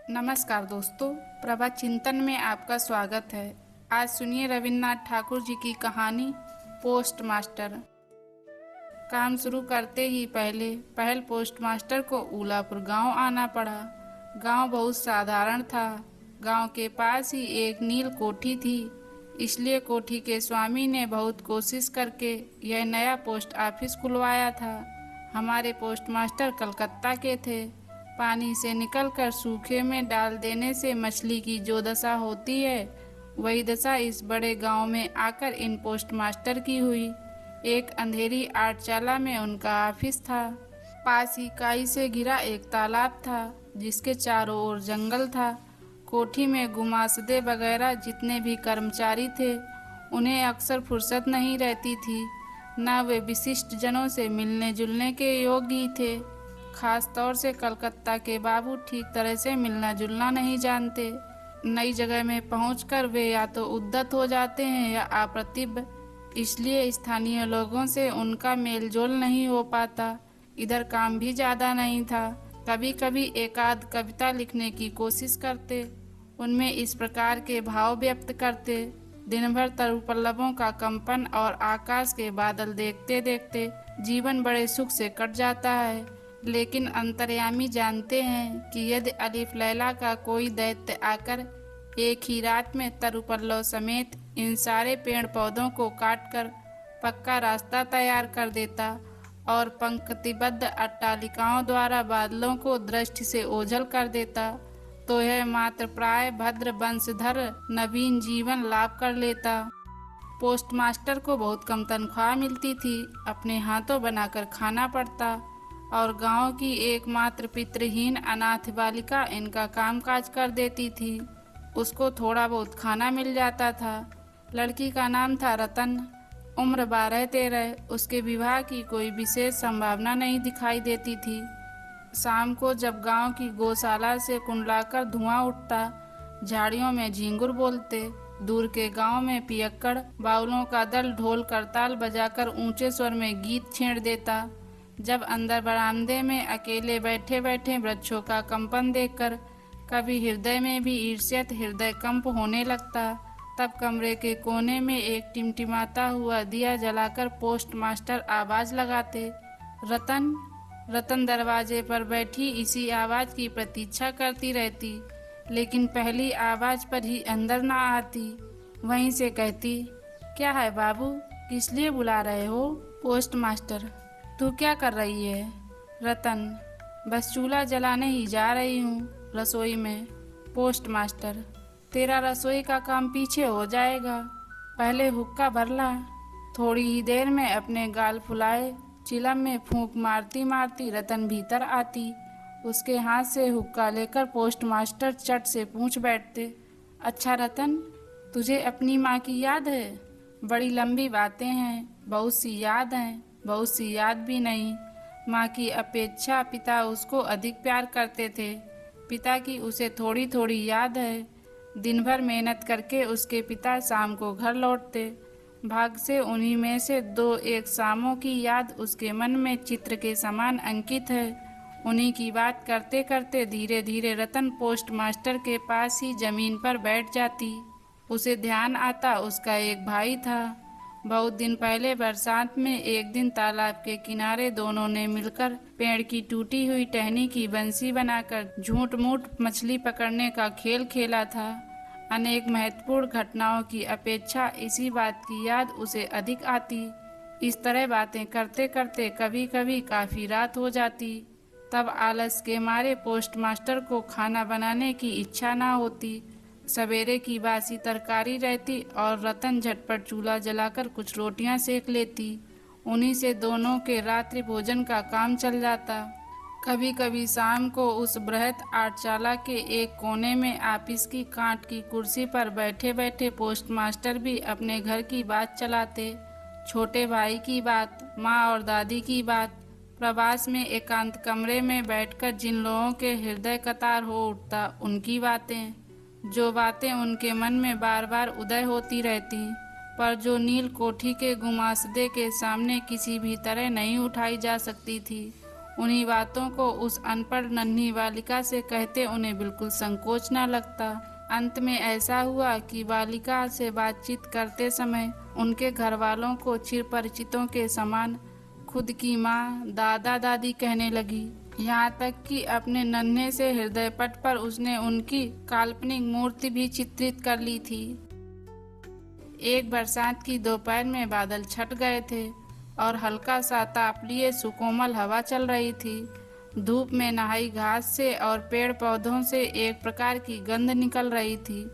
नमस्कार दोस्तों, प्रभा चिंतन में आपका स्वागत है। आज सुनिए रविन्द्रनाथ ठाकुर जी की कहानी पोस्ट मास्टर। काम शुरू करते ही पहल पोस्ट मास्टर को उलापुर गांव आना पड़ा। गांव बहुत साधारण था। गांव के पास ही एक नील कोठी थी, इसलिए कोठी के स्वामी ने बहुत कोशिश करके यह नया पोस्ट ऑफिस खुलवाया था। हमारे पोस्ट मास्टर कलकत्ता के थे। पानी से निकलकर सूखे में डाल देने से मछली की जो दशा होती है, वही दशा इस बड़े गांव में आकर इन पोस्ट मास्टर की हुई। एक अंधेरी आटचाला में उनका ऑफिस था। पास ही काई से घिरा एक तालाब था, जिसके चारों ओर जंगल था। कोठी में गुमास्ते वगैरह जितने भी कर्मचारी थे, उन्हें अक्सर फुर्सत नहीं रहती थी। न वे विशिष्ट जनों से मिलने जुलने के योग्य ही थे। खास तौर से कलकत्ता के बाबू ठीक तरह से मिलना जुलना नहीं जानते। नई जगह में पहुंचकर वे या तो उद्दत हो जाते हैं या अप्रतिभ, इसलिए स्थानीय लोगों से उनका मेल जोल नहीं हो पाता। इधर काम भी ज़्यादा नहीं था। कभी कभी एकाध कविता लिखने की कोशिश करते, उनमें इस प्रकार के भाव व्यक्त करते। दिन भर तरुपल्लवों का कंपन और आकाश के बादल देखते देखते जीवन बड़े सुख से कट जाता है। लेकिन अंतर्यामी जानते हैं कि यदि अलिफ लैला का कोई दैत्य आकर एक ही रात में तरुपल्लव समेत इन सारे पेड़ पौधों को काटकर पक्का रास्ता तैयार कर देता और पंक्तिबद्ध अट्टालिकाओं द्वारा बादलों को दृष्टि से ओझल कर देता, तो यह मात्र प्राय भद्र वंशधर नवीन जीवन लाभ कर लेता। पोस्ट मास्टर को बहुत कम तनख्वाह मिलती थी, अपने हाथों बनाकर खाना पड़ता और गांव की एकमात्र पितृहीन अनाथ बालिका इनका कामकाज कर देती थी। उसको थोड़ा बहुत खाना मिल जाता था। लड़की का नाम था रतन, उम्र 12-13। उसके विवाह की कोई विशेष संभावना नहीं दिखाई देती थी। शाम को जब गांव की गौशाला से कुंडलाकर धुआं उठता, झाड़ियों में झींगुर बोलते, दूर के गांव में पियक्कड़ बाउलों का दल ढोल करताल बजाकर ऊंचे स्वर में गीत छेड़ देता। जब अंदर बरामदे में अकेले बैठे बैठे वृक्षों का कंपन देखकर कभी हृदय में भी ईर्ष्यत हृदय कंप होने लगता, तब कमरे के कोने में एक टिमटिमाता हुआ दिया जलाकर पोस्ट मास्टर आवाज लगाते, रतन। रतन दरवाजे पर बैठी इसी आवाज की प्रतीक्षा करती रहती, लेकिन पहली आवाज पर ही अंदर ना आती। वहीं से कहती, क्या है बाबू, किस लिए बुला रहे हो? पोस्ट मास्टर, तू क्या कर रही है? रतन, बस चूल्हा जलाने ही जा रही हूँ, रसोई में। पोस्ट मास्टर, तेरा रसोई का काम पीछे हो जाएगा, पहले हुक्का भर ला। थोड़ी ही देर में अपने गाल फुलाए चिलम में फूंक मारती मारती रतन भीतर आती। उसके हाथ से हुक्का लेकर पोस्ट मास्टर चट से पूछ बैठते, अच्छा रतन, तुझे अपनी माँ की याद है? बड़ी लंबी बातें हैं, बहुत सी याद हैं, बहुत सी याद भी नहीं। माँ की अपेक्षा पिता उसको अधिक प्यार करते थे। पिता की उसे थोड़ी थोड़ी याद है। दिन भर मेहनत करके उसके पिता शाम को घर लौटते। भाग से उन्हीं में से 2-1 शामों की याद उसके मन में चित्र के समान अंकित है। उन्हीं की बात करते करते धीरे धीरे रतन पोस्ट मास्टर के पास ही जमीन पर बैठ जाती। उसे ध्यान आता उसका एक भाई था। बहुत दिन पहले बरसात में एक दिन तालाब के किनारे दोनों ने मिलकर पेड़ की टूटी हुई टहनी की बंसी बनाकर झूठ मूठ मछली पकड़ने का खेल खेला था। अनेक महत्वपूर्ण घटनाओं की अपेक्षा इसी बात की याद उसे अधिक आती। इस तरह बातें करते करते कभी कभी काफी रात हो जाती। तब आलस के मारे पोस्ट मास्टर को खाना बनाने की इच्छा ना होती। सवेरे की बासी तरकारी रहती और रतन झटपट चूल्हा जलाकर कुछ रोटियां सेक लेती। उन्हीं से दोनों के रात्रि भोजन का काम चल जाता। कभी कभी शाम को उस बृहत आटचाला के एक कोने में ऑफिस की कांट की कुर्सी पर बैठे बैठे पोस्ट मास्टर भी अपने घर की बात चलाते। छोटे भाई की बात, माँ और दादी की बात, प्रवास में एकांत कमरे में बैठकर जिन लोगों के हृदय कतार हो उठता उनकी बातें, जो बातें उनके मन में बार बार उदय होती रहती, पर जो नील कोठी के गुमास्ते के सामने किसी भी तरह नहीं उठाई जा सकती थी, उन्हीं बातों को उस अनपढ़ नन्ही बालिका से कहते उन्हें बिल्कुल संकोच न लगता। अंत में ऐसा हुआ कि बालिका से बातचीत करते समय उनके घर वालों को चिरपरिचितों के समान खुद की माँ, दादा दादी कहने लगी। यहाँ तक कि अपने नन्हे से हृदय पट पर उसने उनकी काल्पनिक मूर्ति भी चित्रित कर ली थी। एक बरसात की दोपहर में बादल छट गए थे और हल्का सा तापलीय सुकोमल हवा चल रही थी। धूप में नहाई घास से और पेड़ पौधों से एक प्रकार की गंध निकल रही थी।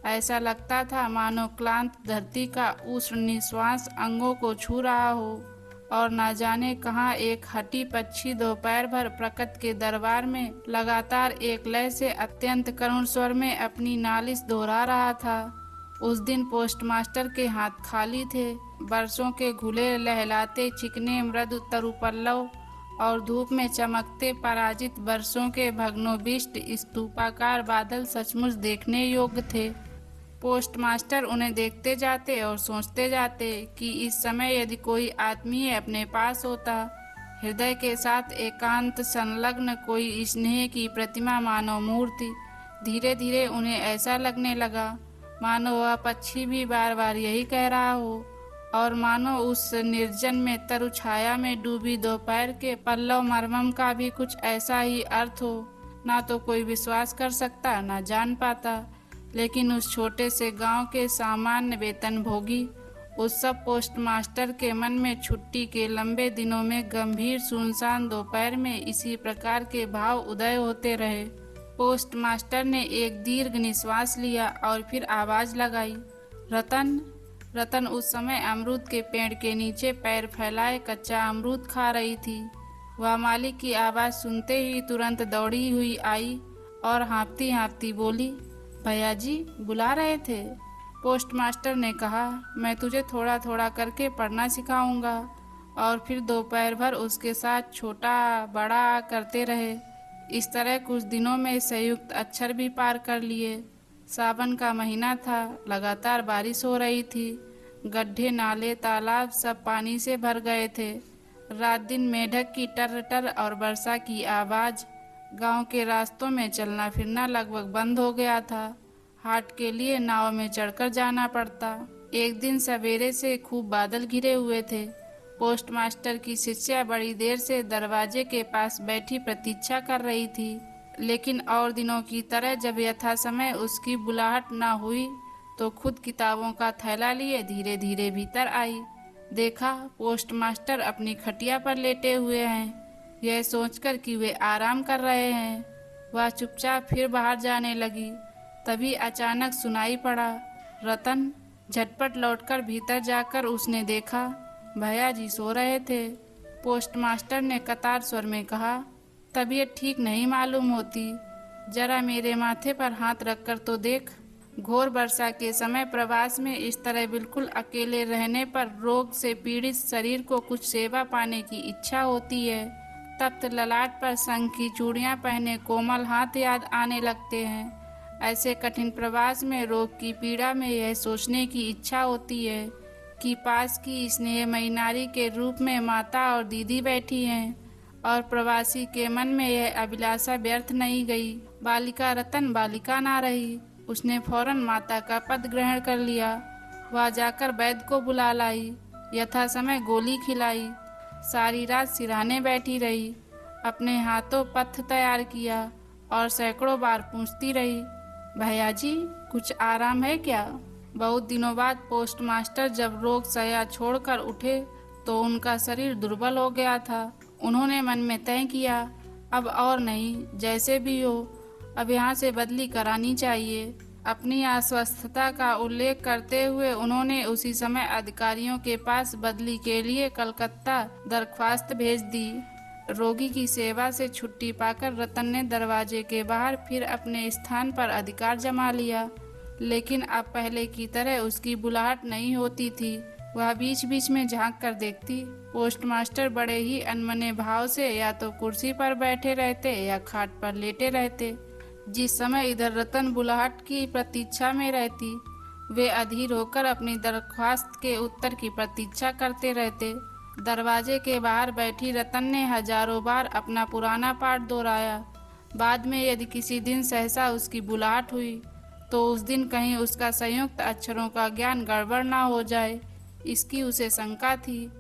ऐसा लगता था मानो क्लांत धरती का उष्ण निश्वास अंगों को छू रहा हो और न जाने कहाँ एक हठी पक्षी दोपहर भर प्रकृति के दरबार में लगातार एक लय से अत्यंत करुण स्वर में अपनी नालिश दोहरा रहा था। उस दिन पोस्टमास्टर के हाथ खाली थे। बरसों के घुले लहलाते चिकने मृदु तरुपल्लव और धूप में चमकते पराजित बरसों के भग्नोबिष्ट स्तूपाकार बादल सचमुच देखने योग्य थे। पोस्टमास्टर उन्हें देखते जाते और सोचते जाते कि इस समय यदि कोई आत्मीय अपने पास होता, हृदय के साथ एकांत संलग्न कोई स्नेह की प्रतिमा मानव मूर्ति। धीरे धीरे उन्हें ऐसा लगने लगा मानो वह पक्षी भी बार बार यही कह रहा हो और मानो उस निर्जन में तरु छाया में डूबी दोपहर के पल्लव मरमम का भी कुछ ऐसा ही अर्थ हो। ना तो कोई विश्वास कर सकता, ना जान पाता। लेकिन उस छोटे से गांव के सामान्य वेतनभोगी उस सब पोस्टमास्टर के मन में छुट्टी के लंबे दिनों में गंभीर सुनसान दोपहर में इसी प्रकार के भाव उदय होते रहे। पोस्टमास्टर ने एक दीर्घ निश्वास लिया और फिर आवाज लगाई, रतन। रतन उस समय अमरूद के पेड़ के नीचे पैर फैलाए कच्चा अमरूद खा रही थी। वह मालिक की आवाज सुनते ही तुरंत दौड़ी हुई आई और हाँफती हाँफती बोली, भैया जी बुला रहे थे। पोस्टमास्टर ने कहा, मैं तुझे थोड़ा थोड़ा करके पढ़ना सिखाऊंगा। और फिर दोपहर भर उसके साथ छोटा बड़ा करते रहे। इस तरह कुछ दिनों में संयुक्त अक्षर भी पार कर लिए। सावन का महीना था, लगातार बारिश हो रही थी। गड्ढे, नाले, तालाब सब पानी से भर गए थे। रात दिन मेढक की टर टर और वर्षा की आवाज़। गांव के रास्तों में चलना फिरना लगभग बंद हो गया था। हाट के लिए नाव में चढ़कर जाना पड़ता। एक दिन सवेरे से खूब बादल घिरे हुए थे। पोस्टमास्टर की शिष्या बड़ी देर से दरवाजे के पास बैठी प्रतीक्षा कर रही थी, लेकिन और दिनों की तरह जब यथा समय उसकी बुलाहट न हुई तो खुद किताबों का थैला लिए धीरे धीरे भीतर आई। देखा पोस्टमास्टर अपनी खटिया पर लेटे हुए हैं, यह सोचकर कि वे आराम कर रहे हैं। वह चुपचाप फिर बाहर जाने लगी। तभी अचानक सुनाई पड़ा, रतन। झटपट लौटकर भीतर जाकर उसने देखा भैया जी सो रहे थे। पोस्टमास्टर ने कतार स्वर में कहा, तबीयत ठीक नहीं मालूम होती, जरा मेरे माथे पर हाथ रखकर तो देख। घोर वर्षा के समय प्रवास में इस तरह बिल्कुल अकेले रहने पर रोग से पीड़ित शरीर को कुछ सेवा पाने की इच्छा होती है। तप्त ललाट पर शंख की चूड़ियां पहने कोमल हाथ याद आने लगते हैं। ऐसे कठिन प्रवास में रोग की पीड़ा में यह सोचने की इच्छा होती है कि पास की स्नेहमयी नारी के रूप में माता और दीदी बैठी हैं और प्रवासी के मन में यह अभिलाषा व्यर्थ नहीं गई। बालिका रतन बालिका ना रही। उसने फौरन माता का पद ग्रहण कर लिया। वह जाकर वैद्य को बुला लाई, यथा समय गोली खिलाई। सारी रात सिरहाने बैठी रही, अपने हाथों पथ्य तैयार किया और सैकड़ों बार पूछती रही, भैया जी कुछ आराम है क्या? बहुत दिनों बाद पोस्टमास्टर जब रोग सया छोड़कर उठे तो उनका शरीर दुर्बल हो गया था। उन्होंने मन में तय किया, अब और नहीं, जैसे भी हो अब यहाँ से बदली करानी चाहिए। अपनी अस्वस्थता का उल्लेख करते हुए उन्होंने उसी समय अधिकारियों के पास बदली के लिए कलकत्ता दरख्वास्त भेज दी। रोगी की सेवा से छुट्टी पाकर रतन ने दरवाजे के बाहर फिर अपने स्थान पर अधिकार जमा लिया, लेकिन अब पहले की तरह उसकी बुलाहट नहीं होती थी। वह बीच बीच में झांक कर देखती। पोस्टमास्टर बड़े ही अनमने भाव से या तो कुर्सी पर बैठे रहते या खाट पर लेटे रहते। जिस समय इधर रतन बुलाहट की प्रतीक्षा में रहती, वे अधीर होकर अपनी दरख्वास्त के उत्तर की प्रतीक्षा करते रहते। दरवाजे के बाहर बैठी रतन ने हजारों बार अपना पुराना पाठ दोहराया। बाद में यदि किसी दिन सहसा उसकी बुलाहट हुई तो उस दिन कहीं उसका संयुक्त अक्षरों का ज्ञान गड़बड़ ना हो जाए, इसकी उसे शंका थी।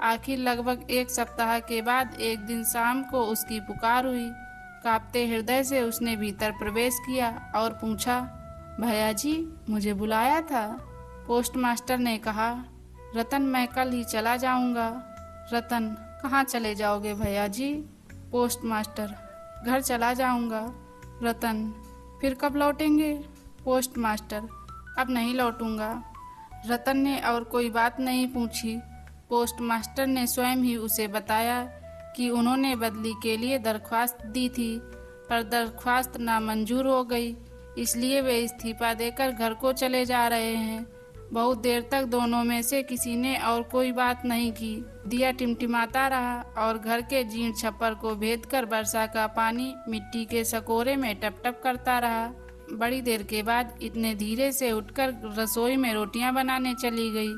आखिर लगभग एक सप्ताह के बाद एक दिन शाम को उसकी पुकार हुई। कांपते हृदय से उसने भीतर प्रवेश किया और पूछा, भैया जी, मुझे बुलाया था? पोस्टमास्टर ने कहा, रतन, मैं कल ही चला जाऊंगा। रतन, कहाँ चले जाओगे भैया जी? पोस्टमास्टर, घर चला जाऊंगा। रतन, फिर कब लौटेंगे? पोस्टमास्टर, अब नहीं लौटूंगा। रतन ने और कोई बात नहीं पूछी। पोस्टमास्टर ने स्वयं ही उसे बताया कि उन्होंने बदली के लिए दरख्वास्त दी थी, पर दरख्वास्त नामंजूर हो गई, इसलिए वे इस्तीफा देकर घर को चले जा रहे हैं। बहुत देर तक दोनों में से किसी ने और कोई बात नहीं की। दिया टिमटिमाता रहा और घर के जीर्ण छप्पर को भेद कर वर्षा का पानी मिट्टी के सकोरे में टप टप करता रहा। बड़ी देर के बाद इतने धीरे से उठकर रसोई में रोटियां बनाने चली गई,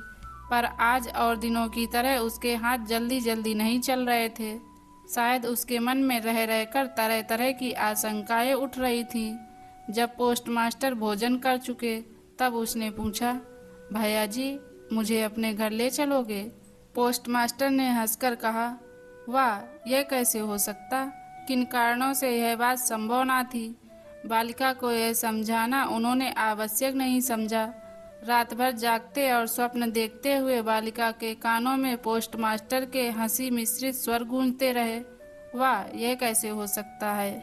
पर आज और दिनों की तरह उसके हाथ जल्दी जल्दी नहीं चल रहे थे। शायद उसके मन में रह रहकर तरह तरह की आशंकाएं उठ रही थीं। जब पोस्टमास्टर भोजन कर चुके तब उसने पूछा, भैया जी, मुझे अपने घर ले चलोगे? पोस्टमास्टर ने हंसकर कहा, वाह, यह कैसे हो सकता? किन कारणों से यह बात संभव ना थी? बालिका को यह समझाना उन्होंने आवश्यक नहीं समझा। रात भर जागते और स्वप्न देखते हुए बालिका के कानों में पोस्टमास्टर के हंसी मिश्रित स्वर गूंजते रहे। वाह, यह कैसे हो सकता है?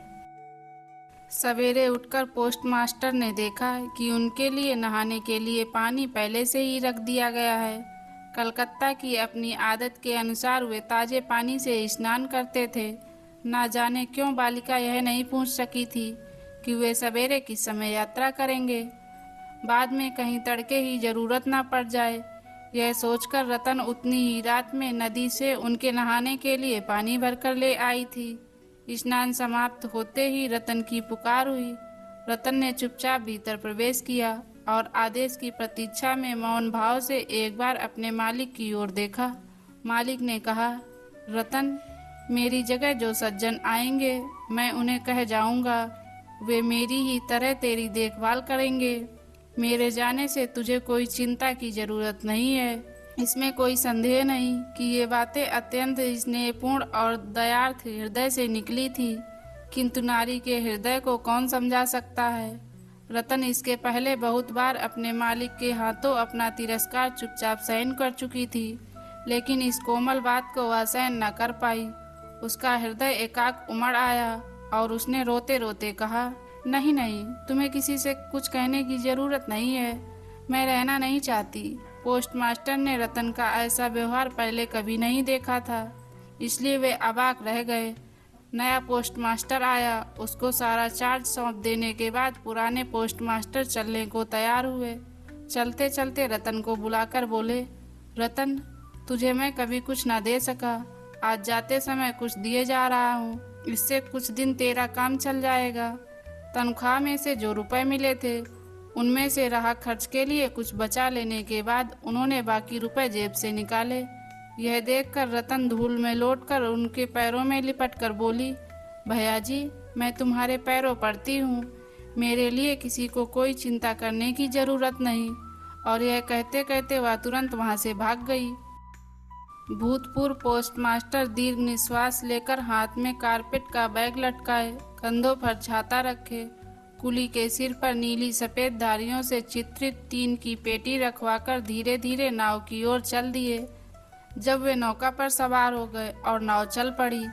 सवेरे उठकर पोस्टमास्टर ने देखा कि उनके लिए नहाने के लिए पानी पहले से ही रख दिया गया है। कलकत्ता की अपनी आदत के अनुसार वे ताजे पानी से स्नान करते थे। ना जाने क्यों बालिका यह नहीं पूछ सकी थी कि वे सवेरे किस समय यात्रा करेंगे। बाद में कहीं तड़के ही जरूरत ना पड़ जाए, यह सोचकर रतन उतनी ही रात में नदी से उनके नहाने के लिए पानी भरकर ले आई थी। स्नान समाप्त होते ही रतन की पुकार हुई। रतन ने चुपचाप भीतर प्रवेश किया और आदेश की प्रतीक्षा में मौन भाव से एक बार अपने मालिक की ओर देखा। मालिक ने कहा, रतन, मेरी जगह जो सज्जन आएंगे मैं उन्हें कह जाऊंगा, वे मेरी ही तरह तेरी देखभाल करेंगे। मेरे जाने से तुझे कोई चिंता की जरूरत नहीं है। इसमें कोई संदेह नहीं कि ये बातें अत्यंत स्नेहपूर्ण और दयार्थ हृदय से निकली थी, किंतु नारी के हृदय को कौन समझा सकता है? रतन इसके पहले बहुत बार अपने मालिक के हाथों अपना तिरस्कार चुपचाप सहन कर चुकी थी, लेकिन इस कोमल बात को वह सहन न कर पाई। उसका हृदय एकाएक उमड़ आया और उसने रोते रोते कहा, नहीं नहीं, तुम्हें किसी से कुछ कहने की जरूरत नहीं है, मैं रहना नहीं चाहती। पोस्टमास्टर ने रतन का ऐसा व्यवहार पहले कभी नहीं देखा था, इसलिए वे अबाक रह गए। नया पोस्टमास्टर आया, उसको सारा चार्ज सौंप देने के बाद पुराने पोस्टमास्टर चलने को तैयार हुए। चलते चलते रतन को बुलाकर बोले, रतन, तुझे मैं कभी कुछ ना दे सका, आज जाते समय कुछ दिए जा रहा हूँ, इससे कुछ दिन तेरा काम चल जाएगा। तनख्वाह में से जो रुपए मिले थे उनमें से रहा खर्च के लिए कुछ बचा लेने के बाद उन्होंने बाकी रुपए जेब से निकाले। यह देखकर रतन धूल में लौटकर उनके पैरों में लिपटकर बोली, भैया जी, मैं तुम्हारे पैरों पड़ती हूँ, मेरे लिए किसी को कोई चिंता करने की जरूरत नहीं। और यह कहते कहते वह तुरंत वहाँ से भाग गई। भूतपूर्व पोस्टमास्टर दीर्घ निश्वास लेकर हाथ में कारपेट का बैग लटकाए, कंधों पर छाता रखे, कुली के सिर पर नीली सफेद धारियों से चित्रित टीन की पेटी रखवाकर धीरे धीरे नाव की ओर चल दिए। जब वे नौका पर सवार हो गए और नाव चल पड़ी,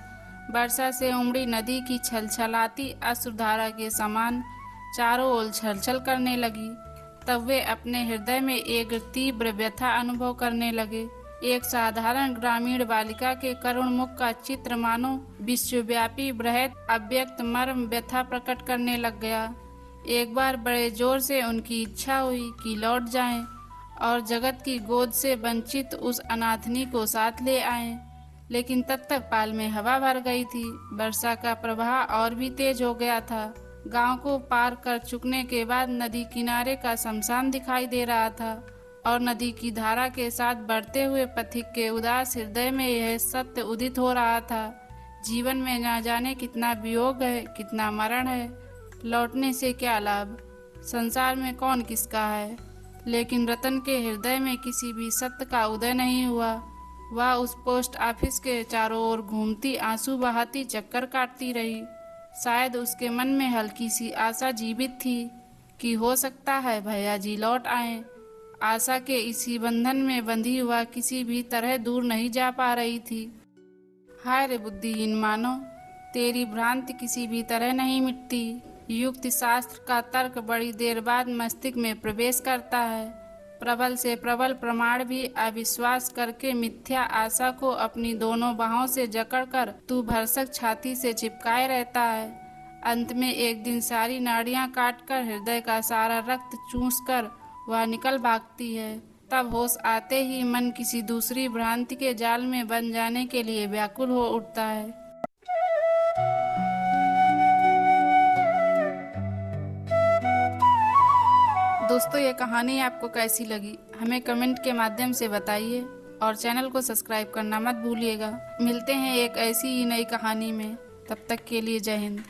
वर्षा से उमड़ी नदी की छलछलाती अश्रुधारा के समान चारों ओर छलछल करने लगी। तब वे अपने हृदय में एक तीव्र व्यथा अनुभव करने लगे। एक साधारण ग्रामीण बालिका के करुण मुख का चित्र मानो विश्वव्यापी बृहद अव्यक्त मर्म व्यथा प्रकट करने लग गया। एक बार बड़े जोर से उनकी इच्छा हुई कि लौट जाएं और जगत की गोद से वंचित उस अनाथनी को साथ ले आएं, लेकिन तब तक पाल में हवा भर गई थी। वर्षा का प्रवाह और भी तेज हो गया था। गांव को पार कर चुकने के बाद नदी किनारे का शमशान दिखाई दे रहा था और नदी की धारा के साथ बढ़ते हुए पथिक के उदास हृदय में यह सत्य उदित हो रहा था। जीवन में ना जाने कितना वियोग है, कितना मरण है, लौटने से क्या लाभ, संसार में कौन किसका है। लेकिन रतन के हृदय में किसी भी सत्य का उदय नहीं हुआ। वह उस पोस्ट ऑफिस के चारों ओर घूमती, आंसू बहाती, चक्कर काटती रही। शायद उसके मन में हल्की सी आशा जीवित थी कि हो सकता है भैया जी लौट आए। आशा के इसी बंधन में बंधी हुआ किसी भी तरह दूर नहीं जा पा रही थी। हाय रे बुद्धिहीन मानो, तेरी भ्रांति किसी भी तरह नहीं मिटती। युक्ति शास्त्र का तर्क बड़ी देर बाद मस्तिष्क में प्रवेश करता है। प्रबल से प्रबल प्रमाण भी अविश्वास करके मिथ्या आशा को अपनी दोनों बाहों से जकड़कर तू भरसक छाती से चिपकाए रहता है। अंत में एक दिन सारी नाड़ियां काटकर हृदय का सारा रक्त चूसकर वह निकल भागती है। तब होश आते ही मन किसी दूसरी भ्रांति के जाल में बन जाने के लिए व्याकुल हो उठता है। दोस्तों, ये कहानी आपको कैसी लगी हमें कमेंट के माध्यम से बताइए और चैनल को सब्सक्राइब करना मत भूलिएगा। मिलते हैं एक ऐसी ही नई कहानी में, तब तक के लिए जय हिंद।